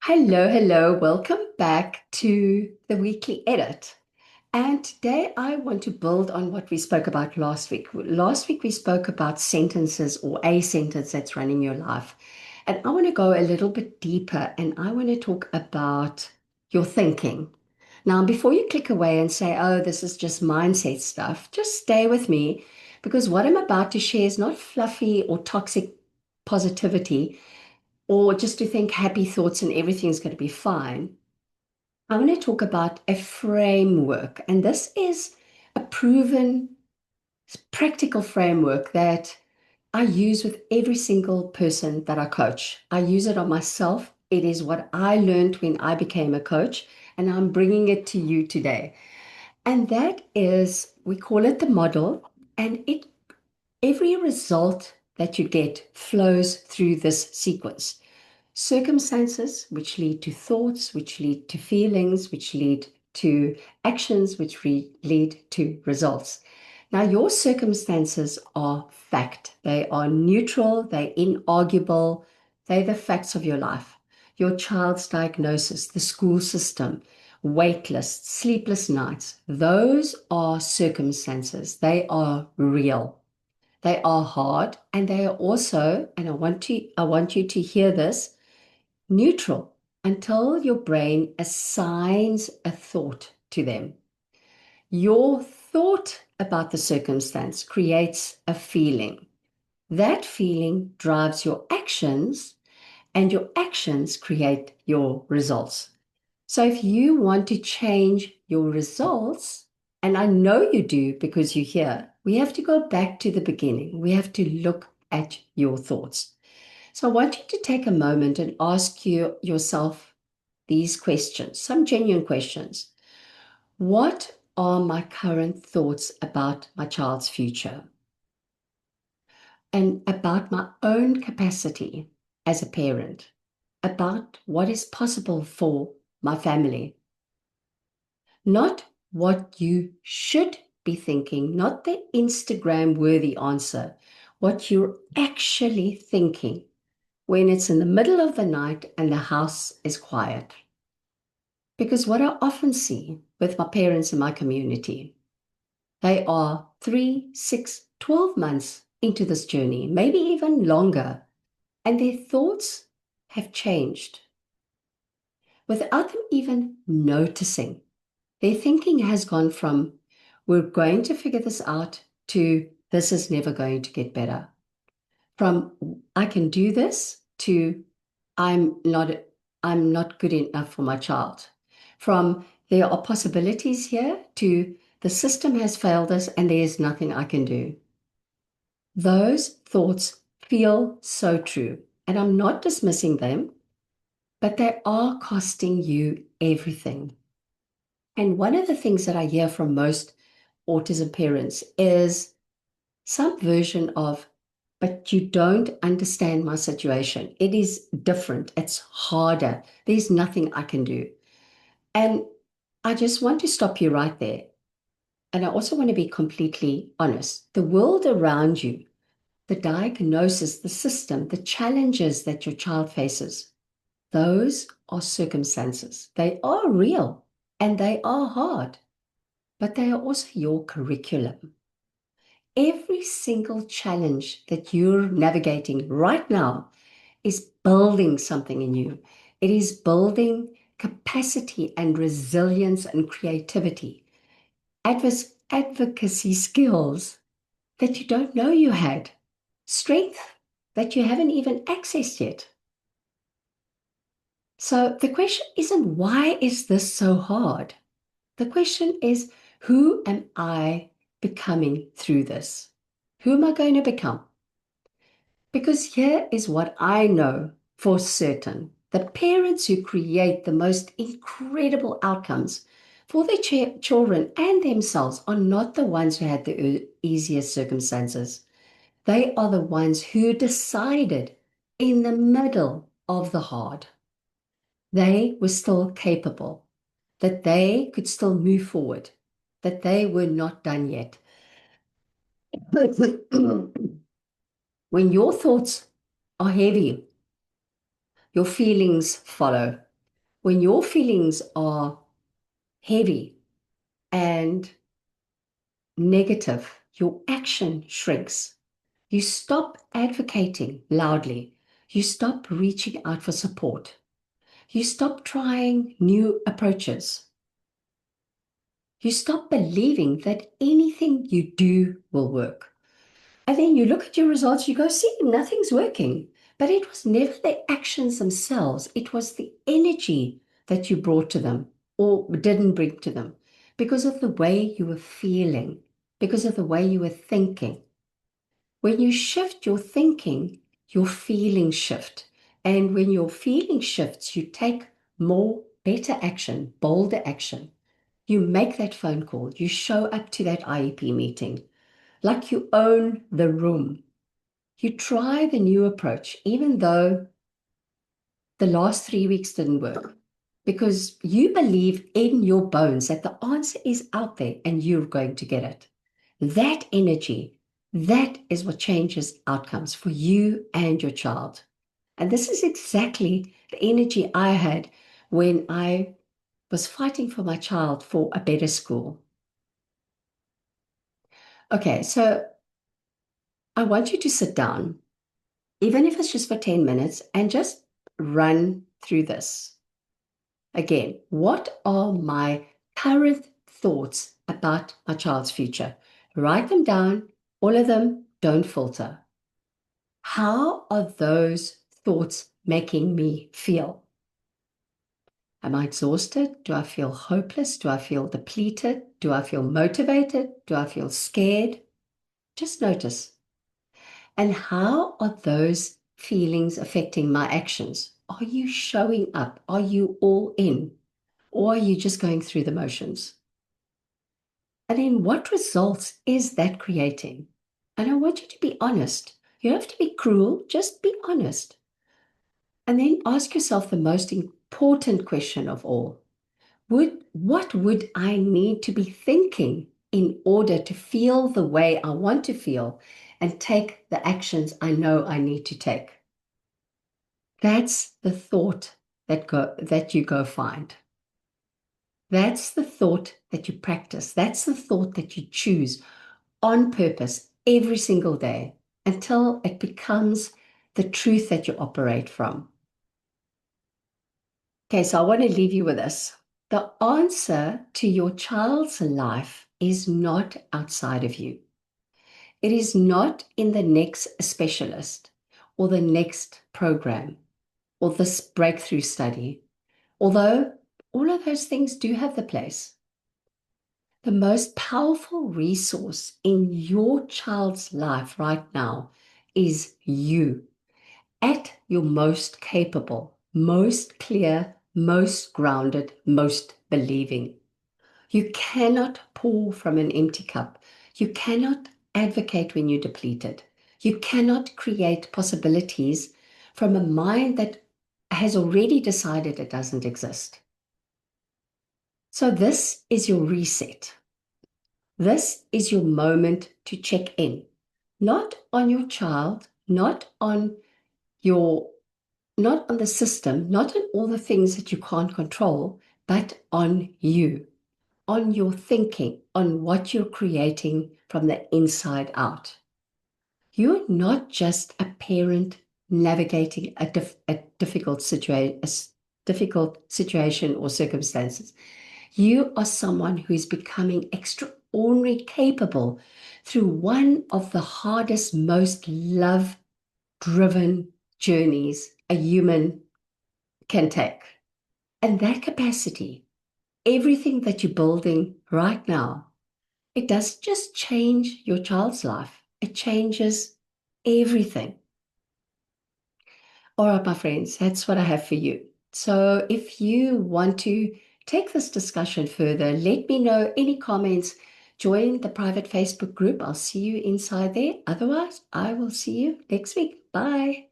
Hello, hello. Welcome back to the weekly edit. And today I want to build on what we spoke about last week. Last week we spoke about sentences or a sentence that's running your life. And I want to go a little bit deeper and I want to talk about your thinking. Now, before you click away and say, oh, this is just mindset stuff, just stay with me because what I'm about to share is not fluffy or toxic positivity or just to think happy thoughts and everything's going to be fine. I want to talk about a framework, and this is a proven practical framework that I use with every single person that I coach. I use it on myself. It is what I learned when I became a coach, and I'm bringing it to you today. And that is, we call it the model, and every result that you get flows through this sequence. Circumstances, which lead to thoughts, which lead to feelings, which lead to actions, which lead to results. Now, your circumstances are fact. They are neutral, they're inarguable, they're the facts of your life. Your child's diagnosis, the school system, wait lists, sleepless nights, those are circumstances. They are real. They are hard, and they are also, and I want you to hear this, neutral until your brain assigns a thought to them. Your thought about the circumstance creates a feeling. That feeling drives your actions, and your actions create your results. So if you want to change your results, and I know you do because you're here, we have to go back to the beginning. We have to look at your thoughts. So I want you to take a moment and ask yourself these questions, some genuine questions. What are my current thoughts about my child's future and about my own capacity as a parent, about what is possible for my family? Not what you should be thinking, not the Instagram worthy answer, what you're actually thinking when it's in the middle of the night and the house is quiet. Because what I often see with my parents in my community, they are 3, 6, 12 months into this journey, maybe even longer, and their thoughts have changed without them even noticing. Their thinking has gone from, we're going to figure this out, to this is never going to get better. From I can do this to I'm not I'm not good enough for my child. From there are possibilities here to the system has failed us and there is nothing I can do. Those thoughts feel so true. And I'm not dismissing them, but they are costing you everything. And one of the things that I hear from most autism parents is some version of, but you don't understand my situation. It is different. It's harder. There's nothing I can do. And I just want to stop you right there. And I also want to be completely honest. The world around you, the diagnosis, the system, the challenges that your child faces, those are circumstances. They are real and they are hard, but they are also your curriculum. Every single challenge that you're navigating right now is building something in you. It is building capacity and resilience and creativity, advocacy skills that you don't know you had, strength that you haven't even accessed yet. So the question isn't, why is this so hard? The question is, who am I becoming through this? Who am I going to become? Because here is what I know for certain. The parents who create the most incredible outcomes for their children and themselves are not the ones who had the easiest circumstances. They are the ones who decided in the middle of the hard. They were still capable, that they could still move forward, that they were not done yet. When your thoughts are heavy, your feelings follow. When your feelings are heavy and negative, your action shrinks. You stop advocating loudly. You stop reaching out for support. You stop trying new approaches. You stop believing that anything you do will work. And then you look at your results, you go, see, nothing's working. But it was never the actions themselves, it was the energy that you brought to them or didn't bring to them because of the way you were feeling, because of the way you were thinking. When you shift your thinking, your feelings shift. And when your feeling shifts, you take more, better action, bolder action. You make that phone call, you show up to that IEP meeting like you own the room. You try the new approach, even though the last 3 weeks didn't work, because you believe in your bones that the answer is out there and you're going to get it. That energy, that is what changes outcomes for you and your child. And this is exactly the energy I had when I was fighting for my child for a better school. Okay, so I want you to sit down, even if it's just for 10 minutes, and just run through this. Again, what are my current thoughts about my child's future? Write them down, all of them, don't filter. How are those thoughts making me feel? Am I exhausted? Do I feel hopeless? Do I feel depleted? Do I feel motivated? Do I feel scared? Just notice. And how are those feelings affecting my actions? Are you showing up? Are you all in? Or are you just going through the motions? And then what results is that creating? And I want you to be honest. You don't have to be cruel, just be honest. And then ask yourself the most important question of all. What would I need to be thinking in order to feel the way I want to feel and take the actions I know I need to take? That's the thought that you go find. That's the thought that you practice. That's the thought that you choose on purpose every single day until it becomes the truth that you operate from. Okay, so I want to leave you with this. The answer to your child's life is not outside of you. It is not in the next specialist or the next program or this breakthrough study, although all of those things do have the place. The most powerful resource in your child's life right now is you at your most capable, most clear, most grounded, most believing. You cannot pour from an empty cup. You cannot advocate when you're depleted. You cannot create possibilities from a mind that has already decided it doesn't exist. So this is your reset. This is your moment to check in, not on your child, your, not on the system, not on all the things that you can't control, but on you, on your thinking, on what you're creating from the inside out. You're not just a parent navigating a difficult situation or circumstances. You are someone who is becoming extraordinarily capable through one of the hardest, most love-driven journeys a human can take. And that capacity, everything that you're building right now, it doesn't just change your child's life, it changes everything. All right, my friends, that's what I have for you. So if you want to take this discussion further, let me know any comments. Join the private Facebook group. I'll see you inside there. Otherwise, I will see you next week. Bye.